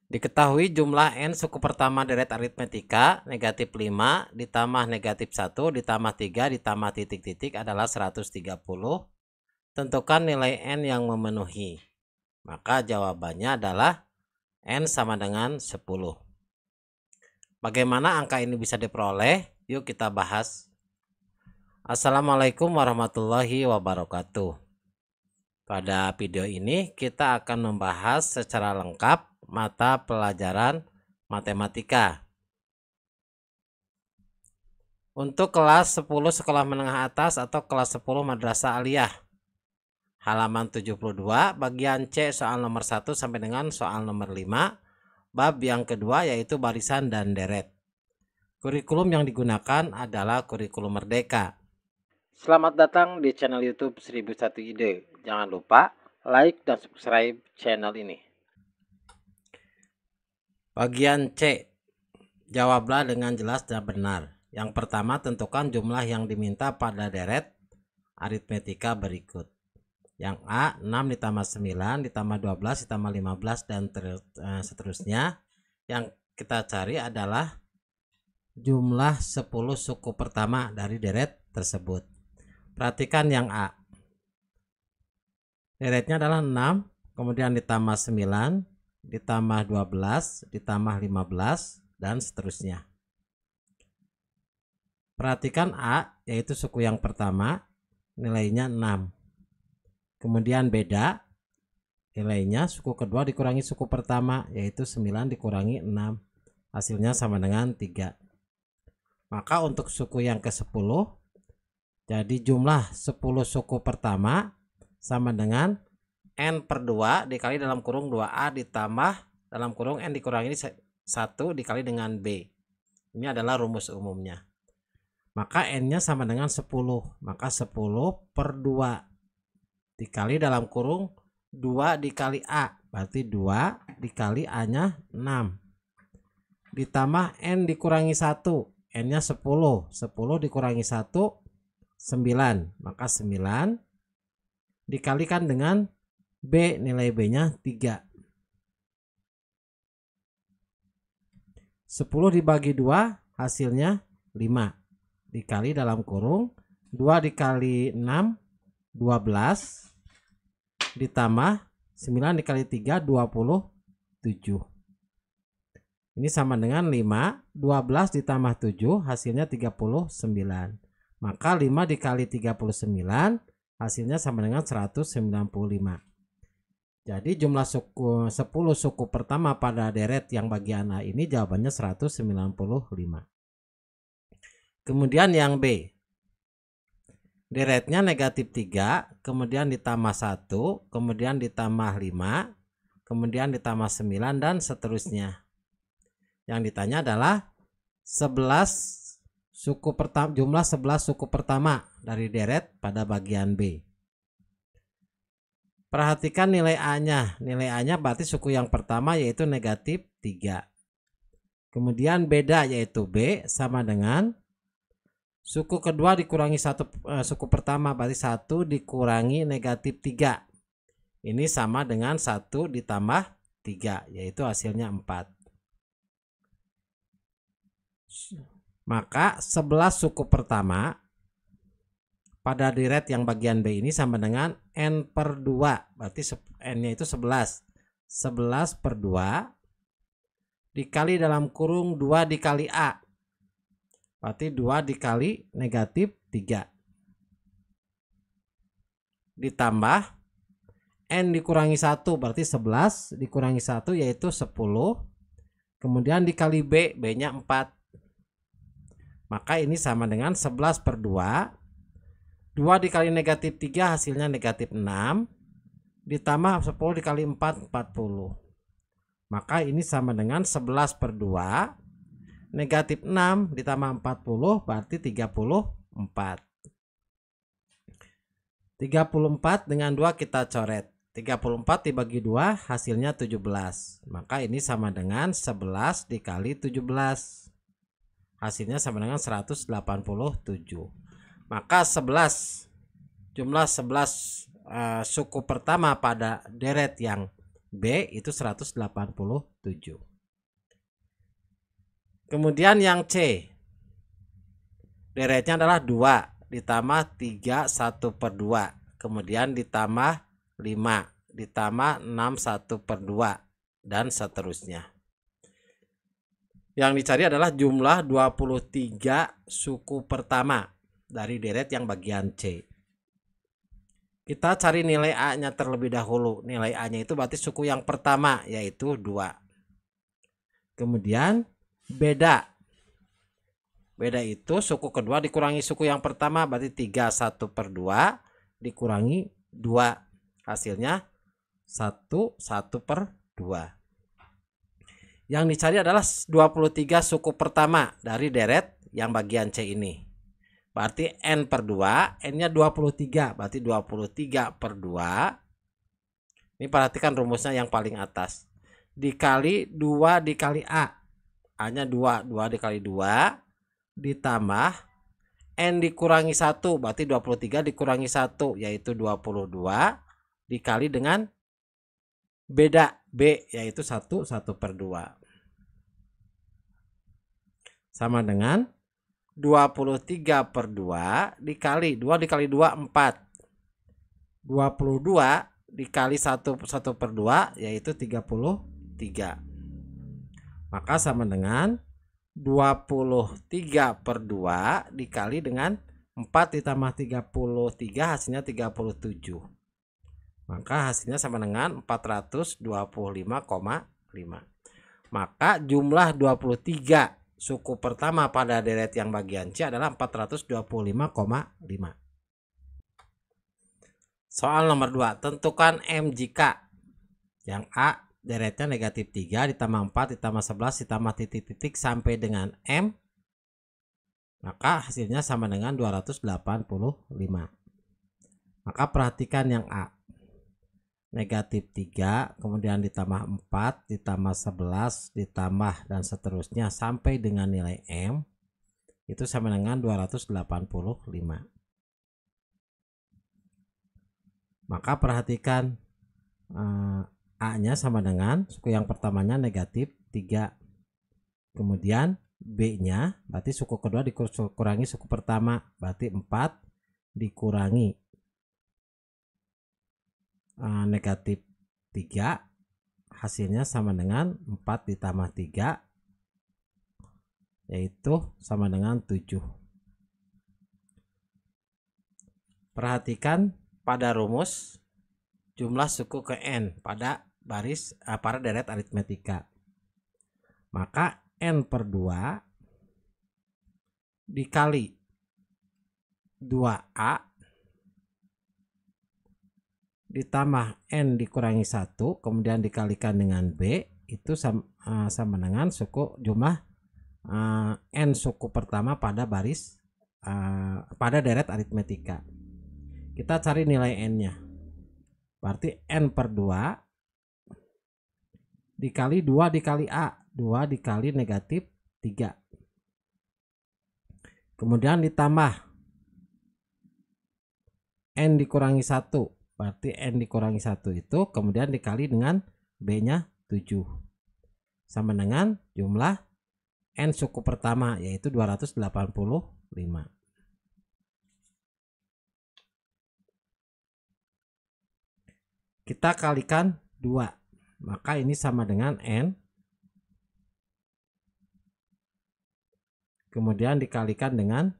Diketahui jumlah N suku pertama deret aritmetika negatif 5 ditambah negatif 1 ditambah 3 ditambah titik-titik adalah 130. Tentukan nilai N yang memenuhi. Maka jawabannya adalah N sama dengan 10. Bagaimana angka ini bisa diperoleh? Yuk kita bahas. Assalamualaikum warahmatullahi wabarakatuh. Pada video ini kita akan membahas secara lengkap mata pelajaran matematika. Untuk kelas 10 sekolah menengah atas atau kelas 10 madrasah aliyah. Halaman 72, bagian C soal nomor 1 sampai dengan soal nomor 5. Bab yang kedua yaitu barisan dan deret. Kurikulum yang digunakan adalah kurikulum Merdeka. Selamat datang di channel YouTube 1001 Ide. Jangan lupa like dan subscribe channel ini. Bagian C. Jawablah dengan jelas dan benar. Yang pertama, tentukan jumlah yang diminta pada deret aritmetika berikut. Yang A, 6 ditambah 9 ditambah 12 ditambah 15 dan seterusnya. Yang kita cari adalah jumlah 10 suku pertama dari deret tersebut. Perhatikan yang A. Deretnya adalah 6, kemudian ditambah 9, ditambah 12, ditambah 15, dan seterusnya. Perhatikan A, yaitu suku yang pertama, nilainya 6. Kemudian beda, nilainya suku kedua dikurangi suku pertama, yaitu 9 dikurangi 6. Hasilnya sama dengan 3. Maka untuk suku yang ke-10, jadi jumlah 10 suku pertama sama dengan N per 2 dikali dalam kurung 2A ditambah dalam kurung N dikurangi 1 dikali dengan B. Ini adalah rumus umumnya. Maka N-nya sama dengan 10. Maka 10 per 2 dikali dalam kurung 2 dikali A. Berarti 2 dikali A-nya 6. Ditambah N dikurangi 1. N-nya 10. 10 dikurangi 1, 9. Maka 9 dikalikan dengan B, nilai B-nya 3. 10 dibagi 2 hasilnya 5. Dikali dalam kurung 2 dikali 6 12 ditambah 9 dikali 3 27. Ini sama dengan 5, 12 ditambah 7 hasilnya 39. Maka 5 dikali 39 hasilnya sama dengan 195. Jadi jumlah 10 suku pertama pada deret yang bagian A ini jawabannya 195. Kemudian yang B. Deretnya negatif 3, kemudian ditambah 1, kemudian ditambah 5, kemudian ditambah 9 dan seterusnya. Yang ditanya adalah 11 suku pertama, jumlah 11 suku pertama dari deret pada bagian B. Perhatikan nilai A-nya. Nilai A-nya berarti suku yang pertama yaitu negatif 3. Kemudian beda yaitu B sama dengan suku kedua dikurangi suku pertama, berarti 1 dikurangi negatif 3. Ini sama dengan 1 ditambah 3, yaitu hasilnya 4. Maka 11 suku pertama pada deret yang bagian B ini sama dengan N per 2. Berarti N-nya itu 11. 11 per 2 dikali dalam kurung 2 dikali A. Berarti 2 dikali negatif 3. Ditambah N dikurangi 1 berarti 11 dikurangi 1 yaitu 10. Kemudian dikali B, B-nya 4. Maka ini sama dengan 11 per 2. 2 dikali negatif 3 hasilnya negatif 6. Ditambah 10 dikali 4, 40. Maka ini sama dengan 11 per 2. Negatif 6 ditambah 40 berarti 34. 34 dengan 2 kita coret. 34 dibagi 2 hasilnya 17. Maka ini sama dengan 11 dikali 17. Hasilnya sama dengan 187. Maka 11 jumlah 11 suku pertama pada deret yang B itu 187. Kemudian yang C, deretnya adalah 2 ditambah 3 1/2, kemudian ditambah 5 ditambah 6 1/2 dan seterusnya. Yang dicari adalah jumlah 23 suku pertama dari deret yang bagian C. Kita cari nilai A-nya terlebih dahulu. Nilai A-nya itu berarti suku yang pertama, yaitu 2. Kemudian beda. Beda itu suku kedua dikurangi suku yang pertama, berarti 3 1/2 dikurangi 2. Hasilnya 1 1/2. Yang dicari adalah 23 suku pertama dari deret yang bagian C ini. Berarti N/2, N-nya 23, berarti 23/2. Ini perhatikan rumusnya yang paling atas. Dikali 2 dikali A. A-nya 2, 2 dikali 2 ditambah N dikurangi 1, berarti 23 dikurangi 1, yaitu 22 dikali dengan beda B, yaitu 1 1/2. Sama dengan 23/2 dikali 2 dikali 2 4. 22 dikali 1 1/2 yaitu 33. Maka sama dengan 23/2 dikali dengan 4 ditambah 33 hasilnya 37. Maka hasilnya sama dengan 425,5. Maka jumlah 23 suku pertama pada deret yang bagian C adalah 425,5. Soal nomor 2, tentukan M jika yang A deretnya negatif 3 ditambah 4 ditambah 11 ditambah titik-titik sampai dengan M, maka hasilnya sama dengan 285. Maka perhatikan yang A, negatif 3 kemudian ditambah 4 ditambah 11 ditambah dan seterusnya sampai dengan nilai M itu sama dengan 285. Maka perhatikan A-nya sama dengan suku yang pertamanya negatif 3, kemudian B-nya berarti suku kedua dikurangi suku pertama, berarti 4 dikurangi negatif 3, hasilnya sama dengan 4 ditambah 3 yaitu sama dengan 7. Perhatikan pada rumus jumlah suku ke N pada pada deret aritmetika. Maka N/2 dikali 2A ditambah N dikurangi 1 kemudian dikalikan dengan B itu sama dengan suku jumlah N suku pertama pada pada deret aritmetika. Kita cari nilai N-nya. Berarti N/2 dikali 2 dikali A, 2 dikali negatif 3. Kemudian ditambah N dikurangi 1. Berarti N dikurangi 1 itu kemudian dikali dengan B-nya 7. Sama dengan jumlah N suku pertama yaitu 285. Kita kalikan 2. Maka ini sama dengan N. Kemudian dikalikan dengan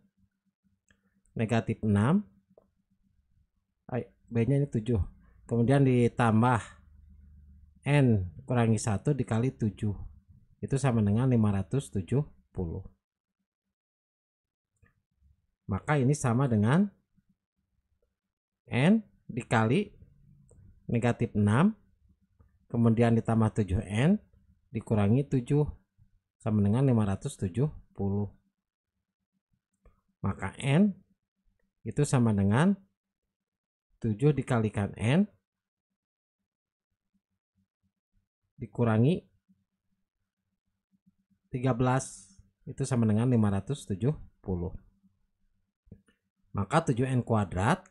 negatif 6. B-nya ini 7. Kemudian ditambah N kurangi 1 dikali 7. Itu sama dengan 570. Maka ini sama dengan N dikali negatif 6. Kemudian ditambah 7N dikurangi 7 sama dengan 570. Maka N itu sama dengan 7 dikalikan N dikurangi 13 itu sama dengan 570. Maka 7N kuadrat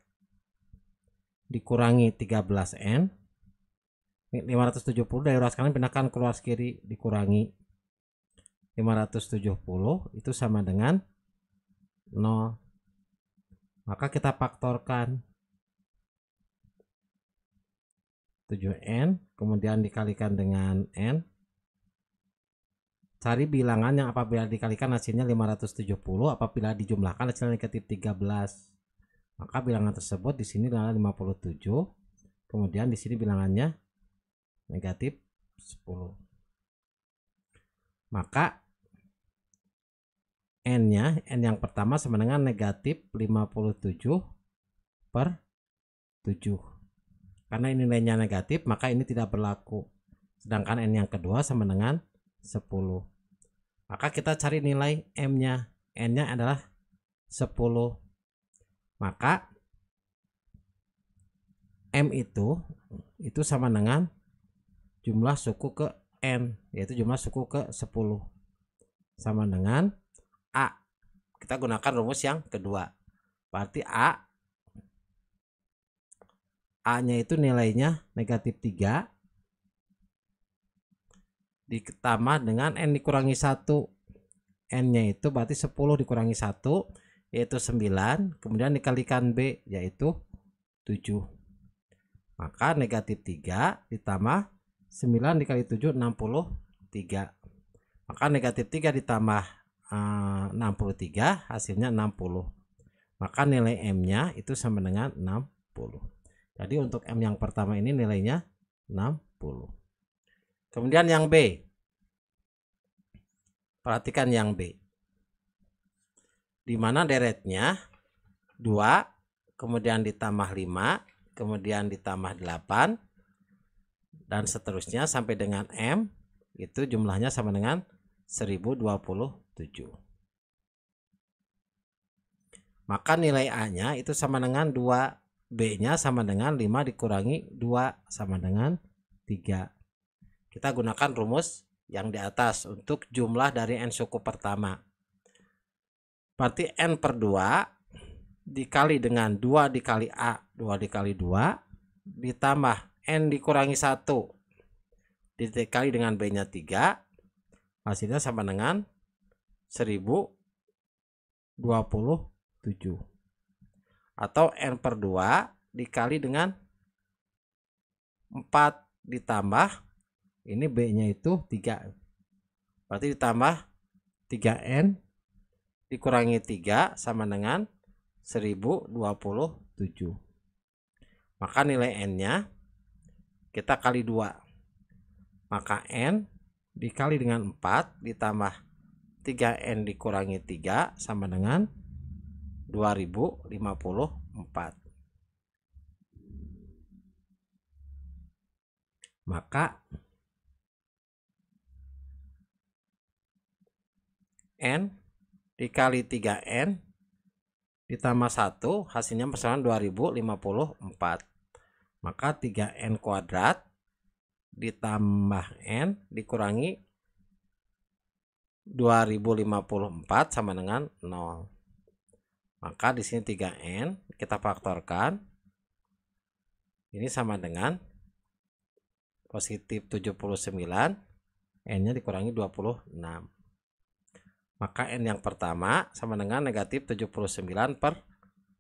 dikurangi 13N 570 dari ruas kanan pindahkan ke ruas kiri, dikurangi 570 itu sama dengan 0. Maka kita faktorkan 7n kemudian dikalikan dengan n. Cari bilangan yang apabila dikalikan hasilnya 570, apabila dijumlahkan hasilnya negatif 13. Maka bilangan tersebut di sini adalah 57. Kemudian di sini bilangannya negatif 10. Maka n-nya, n yang pertama sama dengan negatif 57 per 7. Karena ini nilainya negatif, maka ini tidak berlaku. Sedangkan n yang kedua sama dengan 10. Maka kita cari nilai m-nya. N-nya adalah 10. Maka m itu sama dengan jumlah suku ke n, yaitu jumlah suku ke 10. Sama dengan A. Kita gunakan rumus yang kedua. Berarti A-nya itu nilainya negatif 3 ditambah dengan n dikurangi 1. N-nya itu berarti 10 dikurangi 1 yaitu 9, kemudian dikalikan B yaitu 7. Maka negatif 3 ditambah 9 dikali 7 63. Maka negatif 3 ditambah 63 hasilnya 60. Maka nilai M-nya itu sama dengan 60. Jadi untuk M yang pertama ini nilainya 60. Kemudian yang B. Perhatikan yang B. Di mana deretnya 2, kemudian ditambah 5, kemudian ditambah 8, dan seterusnya sampai dengan M itu jumlahnya sama dengan 1027. Maka nilai A-nya itu sama dengan 2, B-nya sama dengan 5 dikurangi 2 sama dengan 3. Kita gunakan rumus yang di atas untuk jumlah dari n suku pertama. Berarti n per 2 dikali dengan 2 dikali A, 2 dikali 2, ditambah n dikurangi 1 dikali dengan B-nya 3, hasilnya sama dengan 1027. Atau n per 2 dikali dengan 4 ditambah ini B-nya itu 3. Berarti ditambah 3n dikurangi 3 sama dengan 1027. Maka nilai n-nya kita kali 2. Maka n dikali dengan 4 ditambah 3n dikurangi 3 sama dengan 2054. Maka n dikali 3n ditambah 1 hasilnya sama 2054. Maka 3n kuadrat ditambah n dikurangi 2054 sama dengan 0. Maka di sini 3n kita faktorkan. Ini sama dengan positif 79, n-nya dikurangi 26. Maka n yang pertama sama dengan negatif 79 per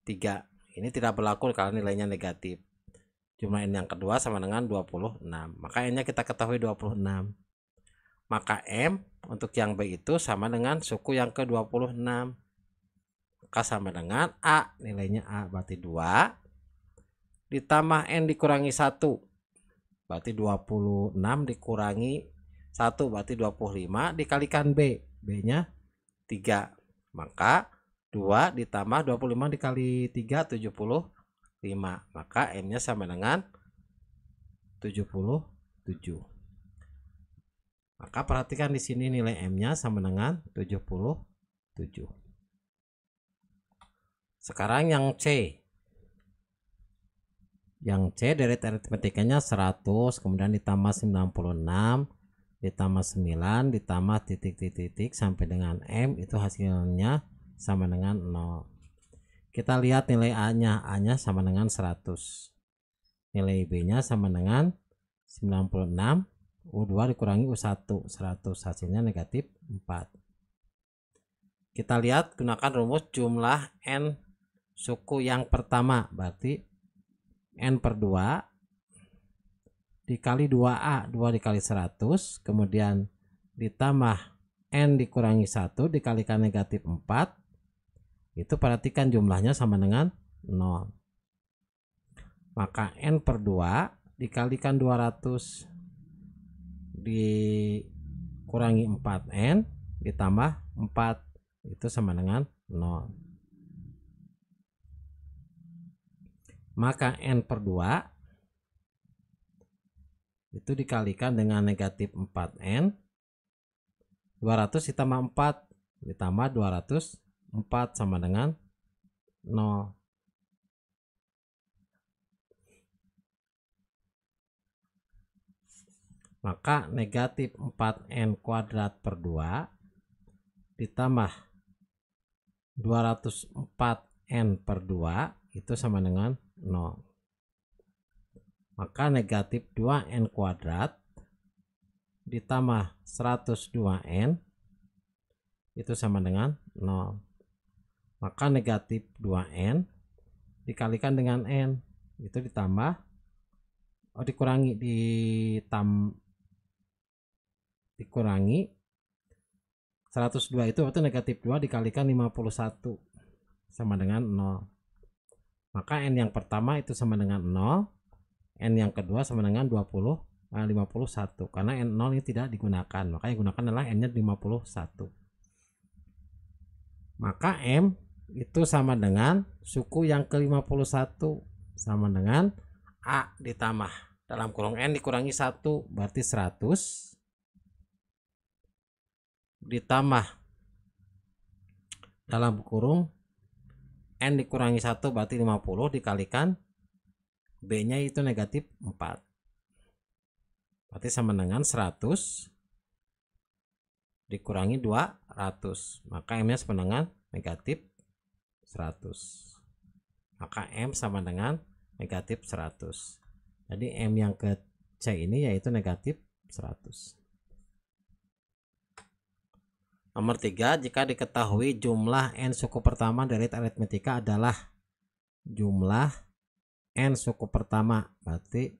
3. Ini tidak berlaku kalau nilainya negatif. Jumlah n yang kedua sama dengan 26. Maka n-nya kita ketahui 26. Maka M untuk yang B itu sama dengan suku yang ke-26. Maka sama dengan A, nilainya A berarti 2 ditambah n dikurangi 1 berarti 26 dikurangi 1 berarti 25 dikalikan B, B-nya 3. Maka 2 ditambah 25 dikali 3 75. Maka M-nya sama dengan 77. Maka perhatikan di sini nilai M-nya sama dengan 77. Sekarang yang C. Yang C dari aritmetikanya 100 kemudian ditambah 96 ditambah 9 ditambah titik-titik sampai dengan M itu hasilnya sama dengan 0. Kita lihat nilai A-nya sama dengan 100. Nilai B-nya sama dengan 96, U2 dikurangi U1 100, hasilnya negatif 4. Kita lihat gunakan rumus jumlah N suku yang pertama, berarti N per 2 dikali 2A, 2 dikali 100, kemudian ditambah N dikurangi 1 dikalikan negatif 4, itu perhatikan jumlahnya sama dengan 0. Maka N per 2 dikalikan 200 dikurangi 4N ditambah 4, itu sama dengan 0. Maka N per 2 itu dikalikan dengan negatif 4N, 200 ditambah 4 ditambah 204 sama dengan 0. Maka negatif 4N kuadrat per 2 ditambah 204N per 2 itu sama dengan 0. Maka negatif 2N kuadrat ditambah 102N itu sama dengan 0. Maka negatif 2N dikalikan dengan N itu ditambah dikurangi dikurangi 102 itu berarti negatif 2 dikalikan 51 sama dengan 0. Maka N yang pertama itu sama dengan 0, N yang kedua sama dengan 51 karena N0 ini tidak digunakan, maka yang digunakan adalah N nya 51. Maka M itu sama dengan suku yang ke-51 sama dengan A ditambah dalam kurung N dikurangi 1 berarti 100 ditambah dalam kurung N dikurangi 1 berarti 50 dikalikan B nya itu negatif 4 berarti sama dengan 100 dikurangi 200, maka M nya sama dengan negatif 100. Maka M sama dengan negatif 100. Jadi M yang ke C ini yaitu negatif 100. Nomor 3, jika diketahui jumlah N suku pertama dari aritmetika adalah jumlah N suku pertama, berarti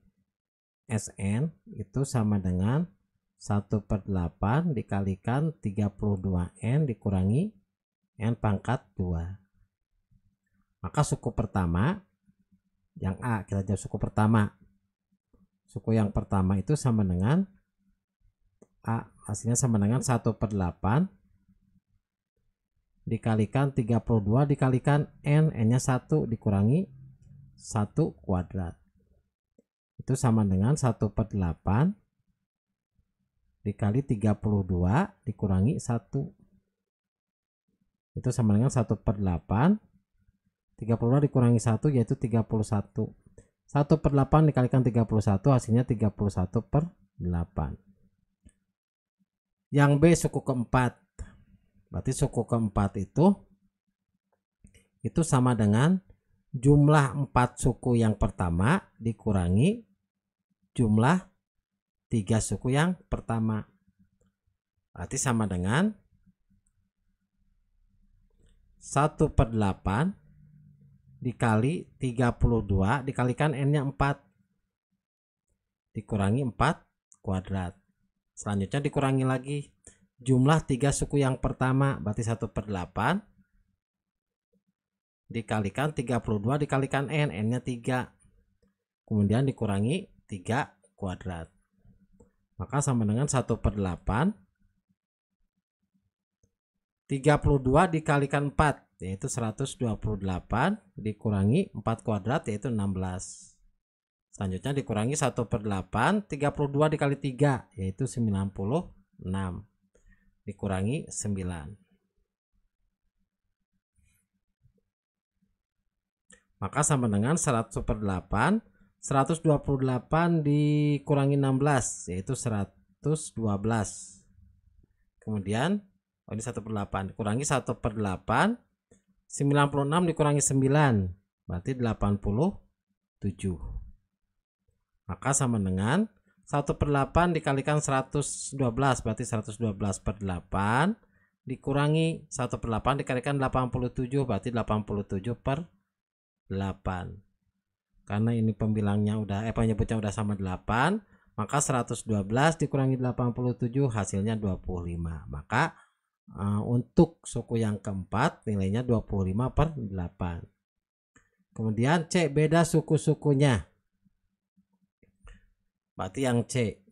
Sn itu sama dengan 1/8 dikalikan 32N dikurangi N pangkat 2. Maka suku pertama yang A, kita jawab suku pertama. Suku yang pertama itu sama dengan A, hasilnya sama dengan 1/8 dikalikan 32 dikalikan N, N nya 1 dikurangi 1 kuadrat. Itu sama dengan 1/8 dikali 32 dikurangi 1. Itu sama dengan 1/8. 32 dikurangi 1 yaitu 31. 1/8 dikalikan 31 hasilnya 31/8. Yang B suku keempat. Berarti suku keempat itu sama dengan jumlah 4 suku yang pertama dikurangi jumlah 3 suku yang pertama. Berarti sama dengan 1/8 dikali 32 dikalikan N nya 4 dikurangi 4 kuadrat. Selanjutnya dikurangi lagi jumlah 3 suku yang pertama, berarti 1/8 dikalikan 32 dikalikan N, N nya 3 kemudian dikurangi 3 kuadrat, maka sama dengan 1/8 32 dikalikan 4 yaitu 128 dikurangi 4 kuadrat yaitu 16. Selanjutnya dikurangi 1/8 32 dikali 3 yaitu 96 dikurangi 9. Maka sama dengan 100/8 128 dikurangi 16 yaitu 112. Kemudian ini 1/8 dikurangi 1/8 96 dikurangi 9 berarti 87. Maka sama dengan 1/8 dikalikan 112 berarti 112 per 8 dikurangi 1/8 dikalikan 87 berarti 87 per 8. Karena ini pembilangnya udah penyebutnya udah sama 8, maka 112 dikurangi 87 hasilnya 25. Maka untuk suku yang keempat nilainya 25 per 8. Kemudian C, beda suku-sukunya. Berarti yang C.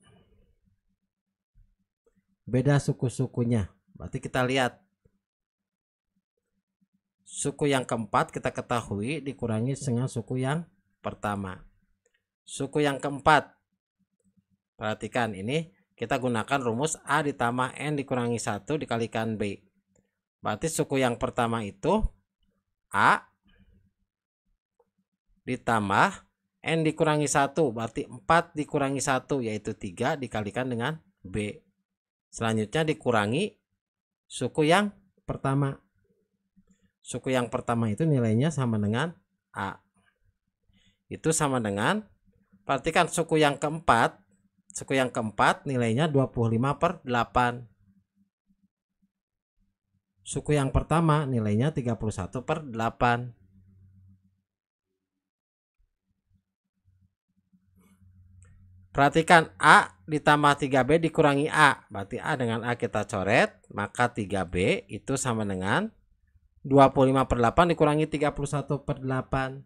Beda suku-sukunya. Berarti kita lihat. Suku yang keempat kita ketahui dikurangi dengan suku yang pertama. Suku yang keempat. Perhatikan ini kita gunakan rumus A ditambah N dikurangi 1 dikalikan B. Berarti suku yang pertama itu A ditambah N dikurangi 1 berarti 4 dikurangi 1 yaitu 3 dikalikan dengan B. Selanjutnya dikurangi suku yang pertama. Suku yang pertama itu nilainya sama dengan A. Itu sama dengan, perhatikan suku yang keempat. Suku yang keempat nilainya 25 per 8. Suku yang pertama nilainya 31 per 8. Perhatikan A ditambah 3B dikurangi A. Berarti A dengan A kita coret. Maka 3B itu sama dengan 25 per 8 dikurangi 31 per 8.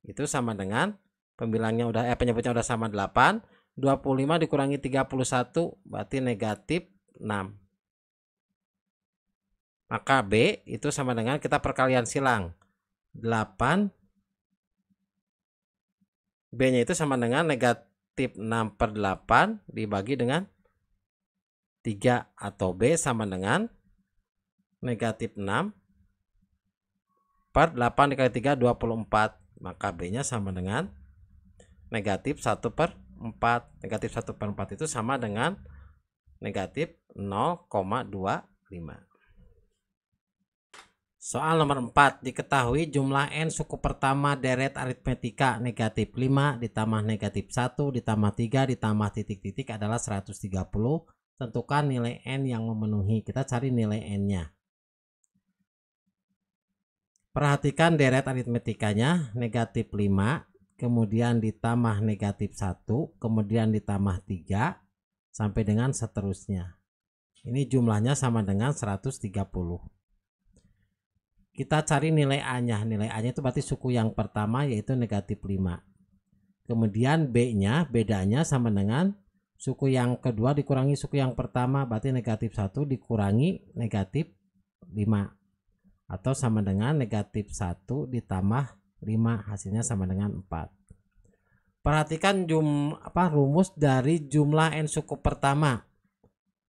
Itu sama dengan pembilangnya udah penyebutnya udah sama 8. 25 dikurangi 31 berarti negatif 6. Maka B itu sama dengan kita perkalian silang. 8 B-nya itu sama dengan negatif 6 per 8 dibagi dengan 3 atau B sama dengan negatif 6 per 8 dikali 3 24. Maka B-nya sama dengan negatif 1 per 4. Negatif 1 per 4 itu sama dengan negatif 0,25. Soal nomor 4, diketahui jumlah N suku pertama deret aritmetika negatif 5 ditambah negatif 1 ditambah 3 ditambah titik-titik adalah 130. Tentukan nilai N yang memenuhi. Kita cari nilai N-nya. Perhatikan deret aritmetikanya negatif 5, kemudian ditambah negatif 1, kemudian ditambah 3, sampai dengan seterusnya. Ini jumlahnya sama dengan 130. Kita cari nilai A-nya. Nilai A-nya itu berarti suku yang pertama yaitu negatif 5. Kemudian B-nya, bedanya sama dengan suku yang kedua dikurangi suku yang pertama, berarti negatif 1 dikurangi negatif 5. Atau sama dengan negatif 1 ditambah 5, hasilnya sama dengan 4. Perhatikan rumus dari jumlah N suku pertama.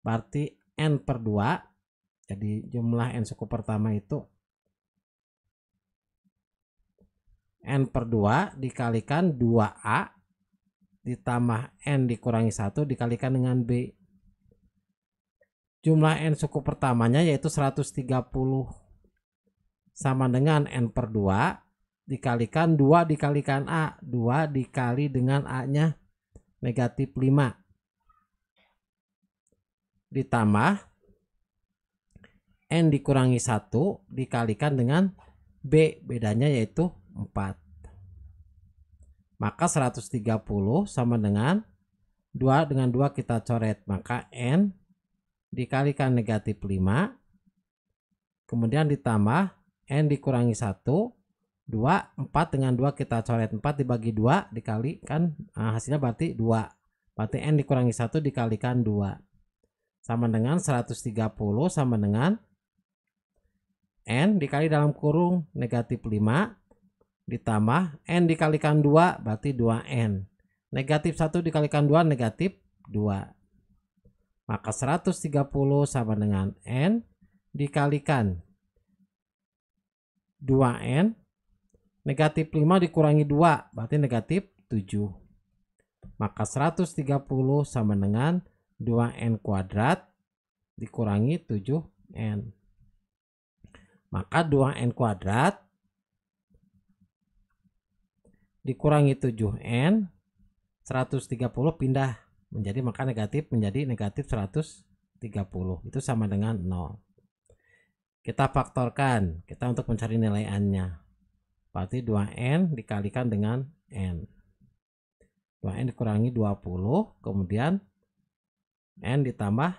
Berarti N per 2. Jadi jumlah N suku pertama itu N per 2 dikalikan 2A ditambah N dikurangi 1 dikalikan dengan B. Jumlah N suku pertamanya yaitu 130 sama dengan N per 2 dikalikan 2 dikalikan A. 2 dikali dengan A-nya negatif 5 ditambah N dikurangi 1 dikalikan dengan B, bedanya yaitu 4. Maka 130 sama dengan 2 dengan 2 kita coret, maka N dikalikan negatif 5 kemudian ditambah N dikurangi 1 2, 4 dengan 2 kita coret, 4 dibagi 2 dikalikan, hasilnya berarti 2. Berarti N dikurangi 1 dikalikan 2 sama dengan 130 sama dengan N dikali dalam kurung negatif 5 ditambah N dikalikan 2 berarti 2N. Negatif 1 dikalikan 2 negatif 2. Maka 130 sama dengan N dikalikan 2N. Negatif 5 dikurangi 2 berarti negatif 7. Maka 130 sama dengan 2N kuadrat dikurangi 7N. Maka 2N kuadrat dikurangi 7N, 130 pindah maka negatif menjadi negatif 130, itu sama dengan 0. Kita faktorkan, kita untuk mencari nilai n-nya, berarti 2n dikalikan dengan n, 2n dikurangi 20, kemudian n ditambah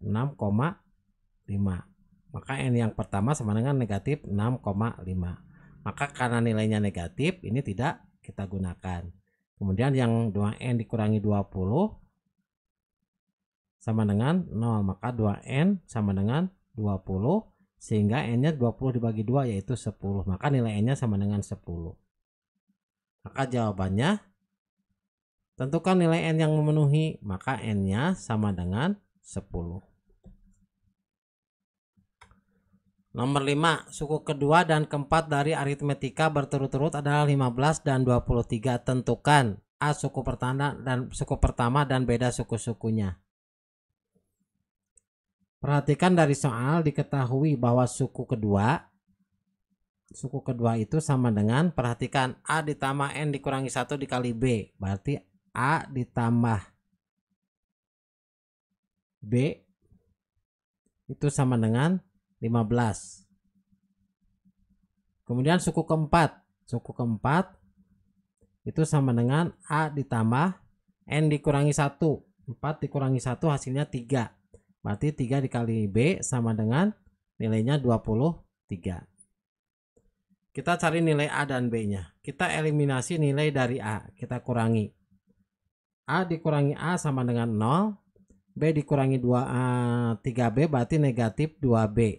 6,5, maka n yang pertama sama dengan negatif 6,5. Maka karena nilainya negatif, ini tidak kita gunakan. Kemudian yang 2n dikurangi 20 sama dengan 0, maka 2n sama dengan 20, sehingga n-nya 20 dibagi 2 yaitu 10, maka nilai n-nya sama dengan 10. Maka jawabannya, tentukan nilai n yang memenuhi, maka n-nya sama dengan 10. Nomor 5, suku kedua dan keempat dari aritmetika berturut-turut adalah 15 dan 23. Tentukan A suku pertama dan beda suku-sukunya. Perhatikan dari soal diketahui bahwa suku kedua itu sama dengan, perhatikan, A ditambah N dikurangi 1 dikali B, berarti A ditambah B itu sama dengan 15. Kemudian suku keempat itu sama dengan A ditambah N dikurangi 1, 4 dikurangi 1 hasilnya 3, berarti 3 dikali B sama dengan nilainya 23. Kita cari nilai A dan B nya, kita eliminasi nilai dari A, kita kurangi. A dikurangi A sama dengan 0, B dikurangi 3B berarti negatif 2B.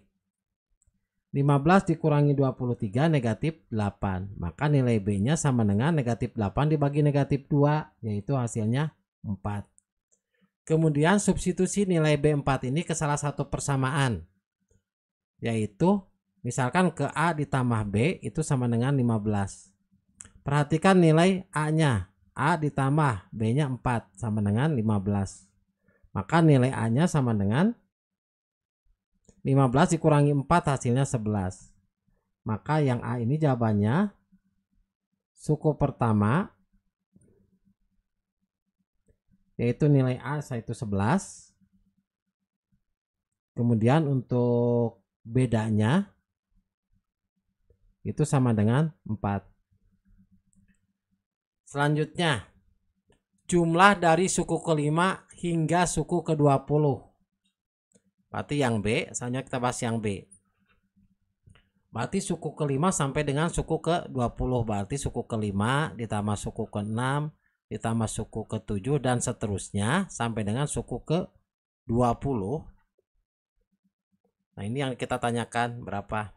15 dikurangi 23 negatif 8, maka nilai B nya sama dengan negatif 8 dibagi negatif 2, yaitu hasilnya 4. Kemudian substitusi nilai B4 ini ke salah satu persamaan, yaitu misalkan ke A ditambah B itu sama dengan 15. Perhatikan nilai A nya, A ditambah B nya 4 sama dengan 15, maka nilai A nya sama dengan 15 dikurangi 4 hasilnya 11. Maka yang A ini jawabannya suku pertama, yaitu nilai A yaitu 11. Kemudian untuk bedanya itu sama dengan 4. Selanjutnya, jumlah dari suku kelima hingga suku ke-20. Berarti yang B, selanjutnya kita bahas yang B. Berarti suku kelima sampai dengan suku ke-20, berarti suku kelima ditambah suku ke-6 ditambah suku ke-7 dan seterusnya sampai dengan suku ke-20. Nah, ini yang kita tanyakan berapa.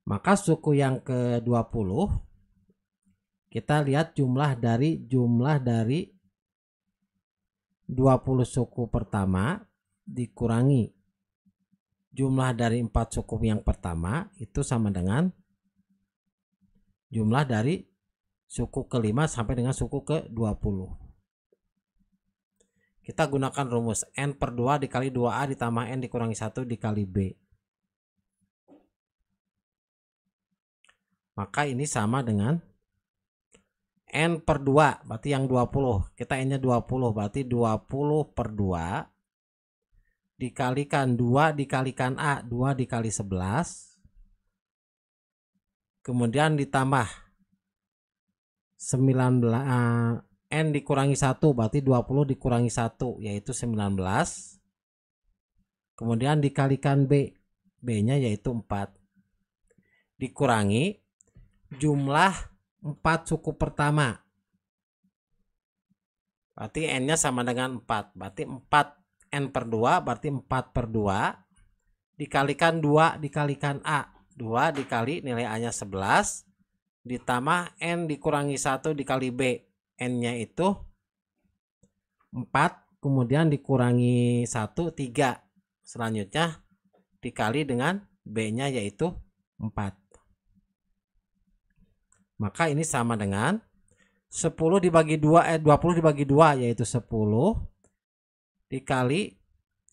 Maka suku yang ke-20 kita lihat jumlah dari 20 suku pertama dikurangi jumlah dari 4 suku yang pertama itu sama dengan jumlah dari suku kelima sampai dengan suku ke-20. Kita gunakan rumus N per 2 dikali 2A ditambah N dikurangi 1 dikali B. Maka ini sama dengan N per 2, berarti yang 20. Kita N nya 20, berarti 20 per 2 dikalikan 2 dikalikan A, 2 dikali 11. Kemudian ditambah 19, N dikurangi 1, berarti 20 dikurangi 1, yaitu 19. Kemudian dikalikan B, B nya yaitu 4. Dikurangi jumlah 4 suku pertama, berarti N nya sama dengan 4, berarti 4 N per 2 berarti 4 per 2 dikalikan 2 dikalikan A, 2 dikali nilai A nya 11 ditambah N dikurangi 1 dikali B, N nya itu 4, kemudian dikurangi 1 3, selanjutnya dikali dengan B nya yaitu 4. Maka ini sama dengan 10 dibagi 2, 20 dibagi 2 yaitu 10 dikali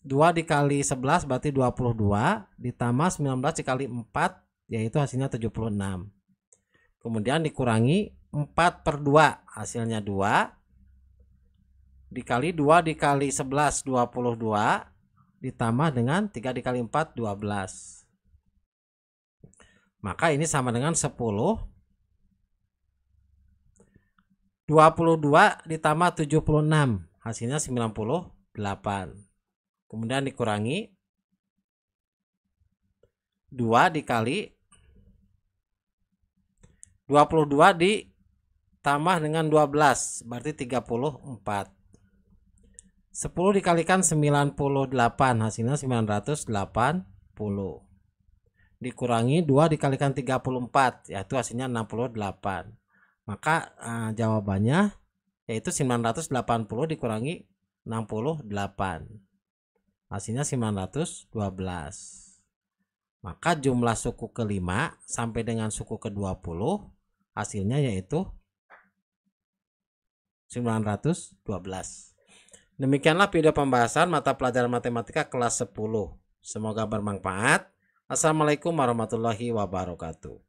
2 dikali 11 berarti 22 ditambah 19 dikali 4 yaitu hasilnya 76. kemudian dikurangi 4/2, hasilnya 2, dikali 2 dikali 11 22, ditambah dengan 3 dikali 4 12. Maka ini sama dengan 10. 22 ditambah 76, hasilnya 98. Kemudian dikurangi 2 dikali 22 ditambah dengan 12, berarti 34. 10 dikalikan 98, hasilnya 980. Dikurangi 2 dikalikan 34, yaitu hasilnya 68. Maka jawabannya yaitu 980 dikurangi 68, hasilnya 912. Maka jumlah suku ke-5 sampai dengan suku ke-20 hasilnya yaitu 912. Demikianlah video pembahasan mata pelajaran matematika kelas 10. Semoga bermanfaat. Assalamualaikum warahmatullahi wabarakatuh.